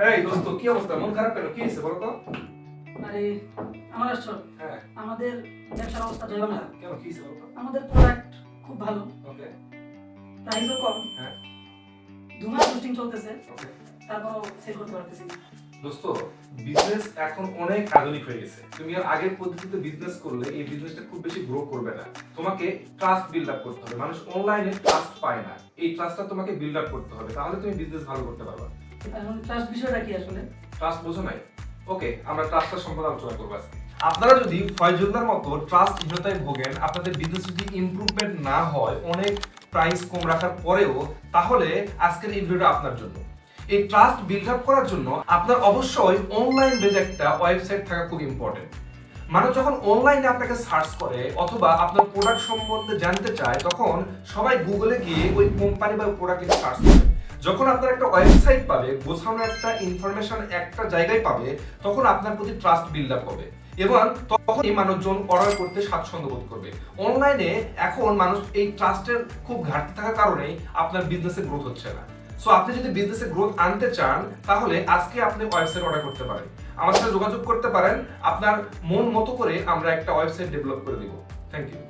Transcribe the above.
এই দোস্ত, কি অবস্থা? মন খারাপ কেন? কি হয়েছে বলো তো? আরে আমার আসছো হ্যাঁ, আমাদের ব্যবসার অবস্থা জয় বাংলা। কেন কি হয়েছে বলো তো? আমাদের প্রোডাক্ট খুব ভালো, ওকে, প্রাইসও কম, হ্যাঁ, ধুমার পোস্টিং চলতেছে, ওকে। তারপরও সেল করতে পারতেছি না। দোস্ত, বিজনেস এখন অনেক আধুনিক হয়ে গেছে। তুমি আর আগের পদ্ধতিতে বিজনেস করলে এই বিজনেসটা খুব বেশি গ্রো করবে না। তোমাকে ট্রাস্ট বিল্ড আপ করতে হবে। মানুষ অনলাইনে ট্রাস্ট পায় না, এই ট্রাস্টটা তোমাকে বিল্ড আপ করতে হবে, তাহলে তুমি বিজনেস ভালো করতে পারবে। এখন ট্রাস্ট বিষয়টা কি আসলে? ট্রাস্ট বোঝো নাই? ওকে, আমরা ট্রাস্টের সম্পর্কে আলোচনা করবো আজকে। আপনারা যদি ফয়জুল্লাহর মতো ট্রাস্টহীনতায় ভোগেন, আপনাদের বিজনেস যদি ইমপ্রুভমেন্ট না হয় অনেক প্রাইস কম রাখার পরেও, তাহলে আজকের এই ভিডিওটা আপনার জন্য। এই ট্রাস্ট বিল্ড আপ করার জন্য আপনার অবশ্যই অনলাইন বেজ একটা ওয়েবসাইট থাকা খুব ইম্পর্টেন্ট। মানুষ যখন অনলাইনে আপনাকে সার্চ করে অথবা আপনার প্রোডাক্ট সম্বন্ধে জানতে চায়, তখন সবাই গুগলে গিয়ে ওই কোম্পানি বা প্রোডাক্ট সার্চ করে। যখন আপনার একটা ওয়েবসাইট পাবে, গোছানো একটা ইনফরমেশন একটা জায়গায় পাবে, তখন আপনার প্রতি ট্রাস্ট বিল্ড আপ হবে এবং তখন এই মানুষজন অর্ডার করতে স্বাচ্ছন্দ্য বোধ করবে। অনলাইনে এখন মানুষ এই ট্রাস্টের খুব ঘাটতি থাকার কারণেই আপনার বিজনেসে গ্রোথ হচ্ছে না। সো আপনি যদি বিজনেসে গ্রোথ আনতে চান, তাহলে আজকে আপনি ওয়েবসাইট অর্ডার করতে পারেন, আমার সাথে যোগাযোগ করতে পারেন। আপনার মন মতো করে আমরা একটা ওয়েবসাইট ডেভেলপ করে দিব। Thank you.